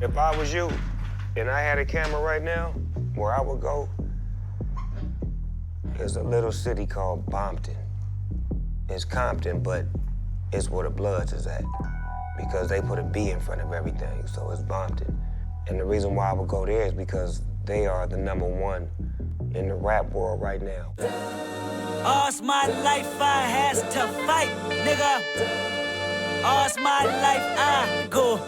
If I was you and I had a camera right now, where I would go is a little city called Bompton. It's Compton, but it's where the Bloods is at because they put a B in front of everything, so it's Bompton. And the reason why I would go there is because they are the #1 in the rap world right now. All's my life I has to fight, nigga. All's my life I go,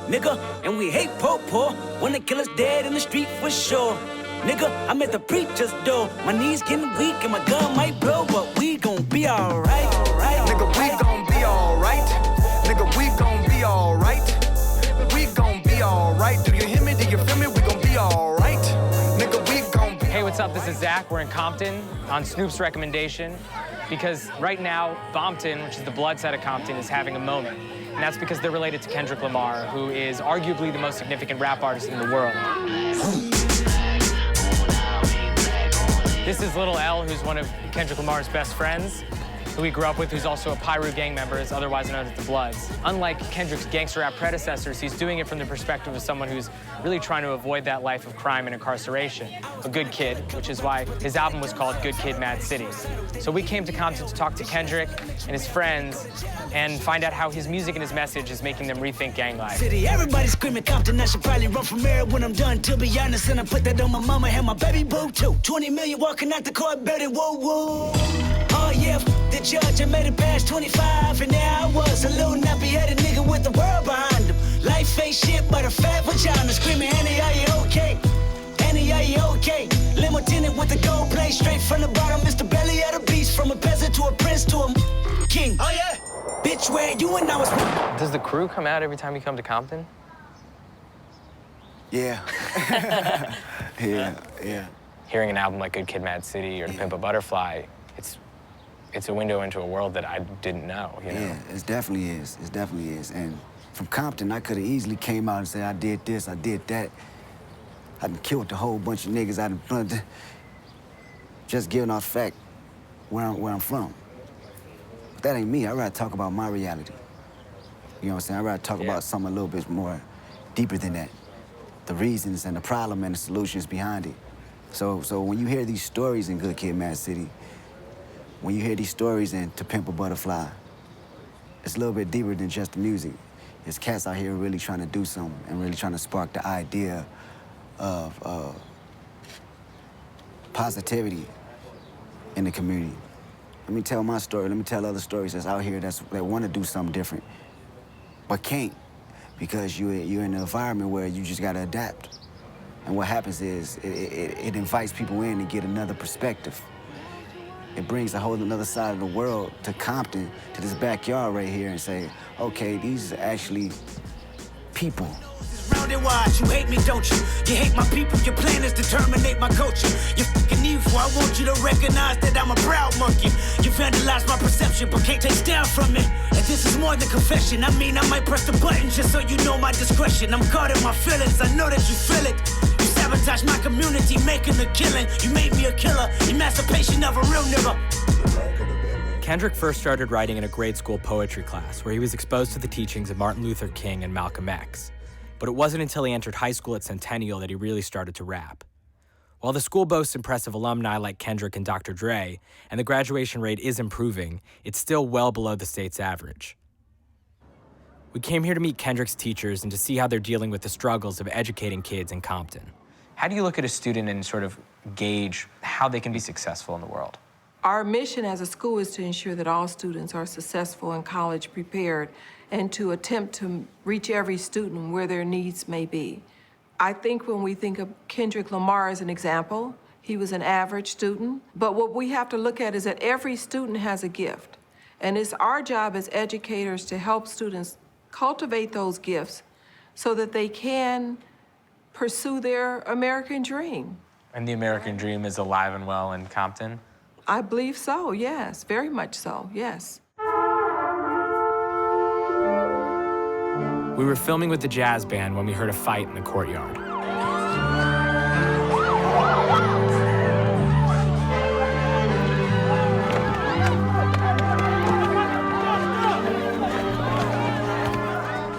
nigga. And we hate po-po when the killer's dead in the street for sure. Nigga, I'm at the preacher's door. My knees getting weak and my gun might blow, but we gon' be alright. Nigga, we gon' be alright. Nigga, we gon' be alright. We gon' be alright. Do you hear me? Do you feel me? We gon' be alright. Nigga, we gon' be. Hey, what's up? This is Zach. We're in Compton on Snoop's recommendation because right now, Bompton, which is the blood side of Compton, is having a moment. And that's because they're related to Kendrick Lamar, who is arguably the most significant rap artist in the world. This is Lil L, who's one of Kendrick Lamar's best friends, who he grew up with, who's also a Pyru gang member, is otherwise known as the Bloods. Unlike Kendrick's gangster rap predecessors, he's doing it from the perspective of someone who's really trying to avoid that life of crime and incarceration. A good kid, which is why his album was called Good Kid, Mad City. So we came to Compton to talk to Kendrick and his friends and find out how his music and his message is making them rethink gang life. City, everybody screaming Compton, I should probably run from here when I'm done, to be honest, and I put that on my mama and my baby boo too. 20 million walking out the court, better whoa, whoa. Oh yeah, the judge, I made it past 25, and there I was, a little nappy-headed nigga with the world behind him. Life ain't shit but a fat vagina, screaming, Annie, are you okay? Annie, are you okay? Limo tinted with the gold plate, straight from the bottom, Mr. Belly of the beast, from a peasant to a prince to a king. Oh yeah, bitch, where you and I was. Does the crew come out every time you come to Compton? Yeah. yeah. Hearing an album like Good Kid, Mad City or To Pimp A Butterfly, it's a window into a world that I didn't know, you know? Yeah, it definitely is. It definitely is. And from Compton, I could have easily came out and said, I did this, I did that. I done killed a whole bunch of niggas. I done just giving off fact where I'm from. But that ain't me. I'd rather talk about my reality. You know what I'm saying? I'd rather talk about something a little bit more deeper than that. The reasons and the problem and the solutions behind it. So when you hear these stories in Good Kid, Mad City, when you hear these stories in To Pimp A Butterfly, it's a little bit deeper than just the music. It's cats out here really trying to do something and really trying to spark the idea of positivity in the community. Let me tell my story. Let me tell other stories that's out here that want to do something different, but can't because you're in an environment where you just got to adapt. And what happens is it invites people in to get another perspective. It brings a whole another side of the world to Compton, to this backyard right here, and say, okay, these are actually people. Rounded wise, you hate me, don't you? You hate my people, your plan is to terminate my culture. You're fucking evil, I want you to recognize that I'm a proud monkey. You vandalized my perception, but can't take down from it. And this is more than confession, I mean, I might press the button just so you know my discretion. I'm guarding my feelings, I know that you feel it. You sabotage my community, making a killing. You made me a killer, emancipation of a real nigga. Kendrick first started writing in a grade school poetry class where he was exposed to the teachings of Martin Luther King and Malcolm X. But it wasn't until he entered high school at Centennial that he really started to rap. While the school boasts impressive alumni like Kendrick and Dr. Dre, and the graduation rate is improving, it's still well below the state's average. We came here to meet Kendrick's teachers and to see how they're dealing with the struggles of educating kids in Compton. How do you look at a student and sort of gauge how they can be successful in the world? Our mission as a school is to ensure that all students are successful and college prepared and to attempt to reach every student where their needs may be. I think when we think of Kendrick Lamar as an example, he was an average student, but what we have to look at is that every student has a gift. And it's our job as educators to help students cultivate those gifts so that they can pursue their American dream. And the American dream is alive and well in Compton? I believe so, yes, very much so, yes. We were filming with the jazz band when we heard a fight in the courtyard.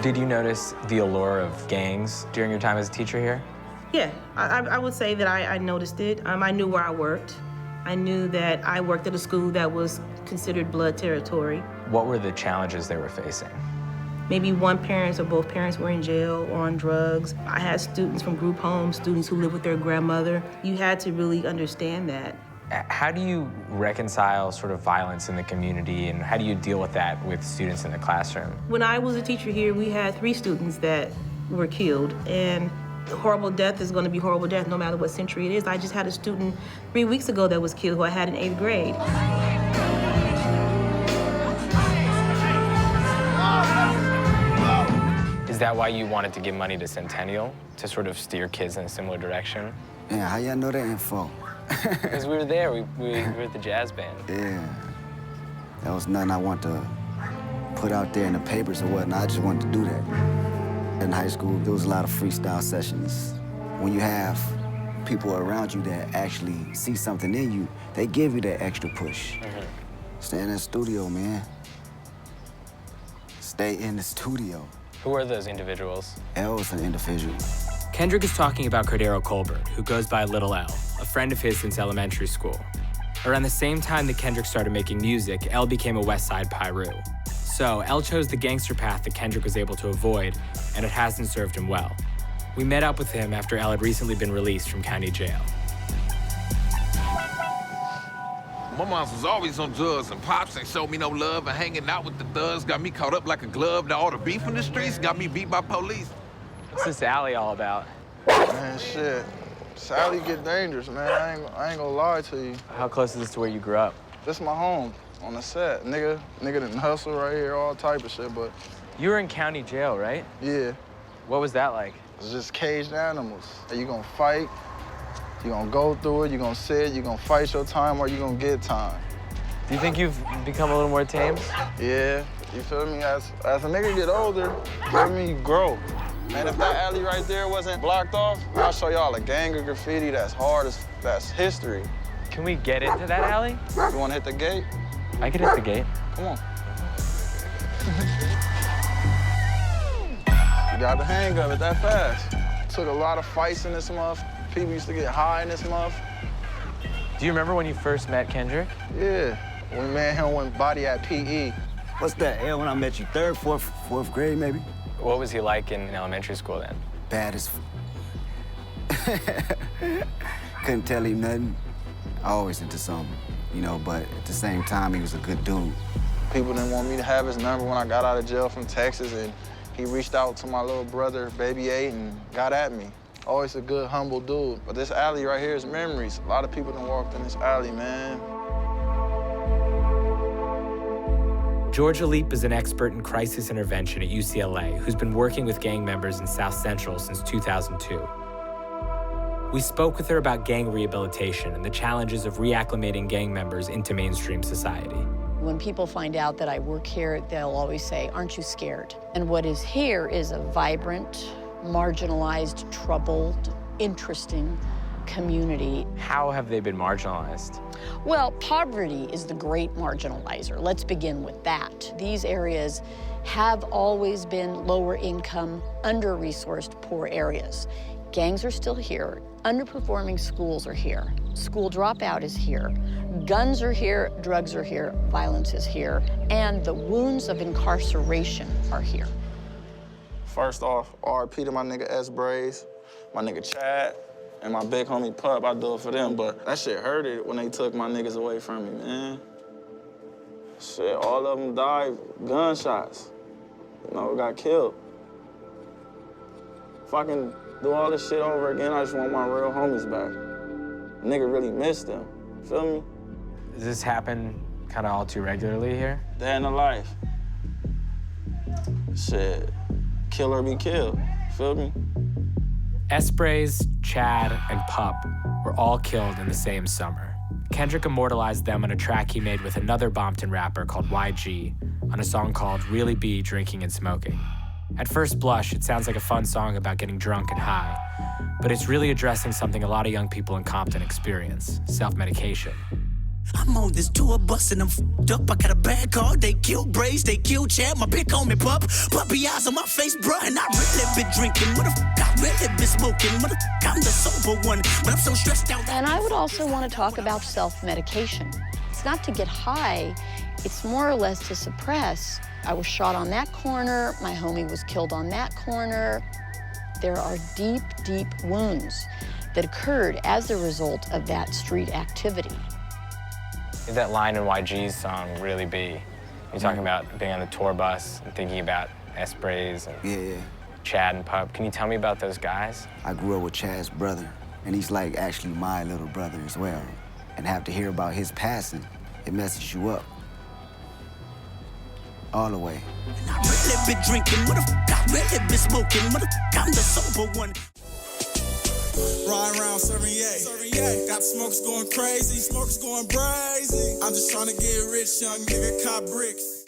Did you notice the allure of gangs during your time as a teacher here? Yeah, I would say that I noticed it. I knew where I worked. I knew that I worked at a school that was considered blood territory. What were the challenges they were facing? Maybe one parent or both parents were in jail or on drugs. I had students from group homes, students who lived with their grandmother. You had to really understand that. How do you reconcile sort of violence in the community, and how do you deal with that with students in the classroom? When I was a teacher here, we had 3 students that were killed, and horrible death is going to be horrible death no matter what century it is. I just had a student 3 weeks ago that was killed who I had in 8th grade. Is that why you wanted to give money to Centennial, to sort of steer kids in a similar direction? Yeah, how y'all know that info? Because we were there, we were at the jazz band. Yeah, that was nothing I want to put out there in the papers or whatnot. I just wanted to do that. In high school, there was a lot of freestyle sessions. When you have people around you that actually see something in you, they give you that extra push. Stay in the studio, man. Stay in the studio. Who are those individuals? L is an individual. Kendrick is talking about Cordero Colbert, who goes by Lil L, a friend of his since elementary school. Around the same time that Kendrick started making music, L became a West Side Pyru. So L chose the gangster path that Kendrick was able to avoid, and it hasn't served him well. We met up with him after L had recently been released from county jail. My mom was always on drugs, and Pops ain't showed me no love, and hanging out with the thugs got me caught up like a glove. Now all the beef in the streets got me beat by police. What's this alley all about? Man, shit. Sally get dangerous, man. I ain't gonna lie to you. How close is this to where you grew up? This my home on the set. Nigga didn't hustle right here, all type of shit, but You were in county jail, right? yeah, What was that like? it's just caged animals. You gonna fight, you gonna go through it, you gonna sit, you gonna fight your time, or you gonna get time. Do you think you've become a little more tame? Yeah, you feel me? As a nigga get older, you feel me, you grow. Man, if that alley right there wasn't blocked off, I'll show y'all a gang of graffiti that's hard, that's history. Can we get into that alley? You wanna hit the gate? I could hit the gate. Come on. You got the hang of it that fast. Took a lot of fights in this month. People used to get high in this month. Do you remember when you first met Kendrick? Yeah, when me and him went body at PE. What's that, L, when I met you? 3rd, 4th grade, maybe? What was he like in elementary school then? Bad as couldn't tell him nothing. Always into something, you know, but at the same time, he was a good dude. People didn't want me to have his number when I got out of jail from Texas, and he reached out to my little brother, Baby 8, and got at me. Always a good, humble dude. But this alley right here is memories. A lot of people done walked in this alley, man. Georgia Leap is an expert in crisis intervention at UCLA who's been working with gang members in South Central since 2002. We spoke with her about gang rehabilitation and the challenges of reacclimating gang members into mainstream society. When people find out that I work here, they'll always say, "Aren't you scared?" And what is here is a vibrant, marginalized, troubled, interesting community. How have they been marginalized? Well, poverty is the great marginalizer. Let's begin with that. These areas have always been lower income, under-resourced, poor areas. Gangs are still here. Underperforming schools are here. School dropout is here. Guns are here, drugs are here, violence is here, and the wounds of incarceration are here. First off, RP to my nigga S. Braze, my nigga Chad, and my big homie Pup. I do it for them, but that shit hurted when they took my niggas away from me, man. Shit, all of them died gunshots. You know, got killed. If I can do all this shit over again, I just want my real homies back. Nigga really missed them, feel me? Does this happen kind of all too regularly here? Day in the life. Shit, kill or be killed, feel me? Esprays, Chad, and Pup were all killed in the same summer. Kendrick immortalized them on a track he made with another Bompton rapper called YG on a song called Really Be Drinking and Smoking. At first blush, it sounds like a fun song about getting drunk and high, but it's really addressing something a lot of young people in Compton experience, self-medication. I'm on this tour bus and I'm f***ed up. I got a bad car, they killed Braves, they killed Chad. My pick on me, pup. Puppy eyes on my face, bruh. And I really been drinking. What the f*** I really been smoking? What the f*** I'm the sober one, but I'm so stressed out. And I would also want to talk about self-medication. It's not to get high, it's more or less to suppress. I was shot on that corner, my homie was killed on that corner. There are deep, deep wounds that occurred as a result of that street activity. That line in YG's song, Really Be, you're talking about being on the tour bus and thinking about Sprays and Yeah. Chad and Pup. Can you tell me about those guys? I grew up with Chad's brother, and he's like actually my little brother as well. And have to hear about his passing, it messes you up. All the way. And I really been drinking. What the f*** I really been smoking? What the f*** I'm the sober one. Riding around serving yay. Got the smokers going crazy, smokers going brazy. I'm just trying to get rich, young nigga, cop bricks.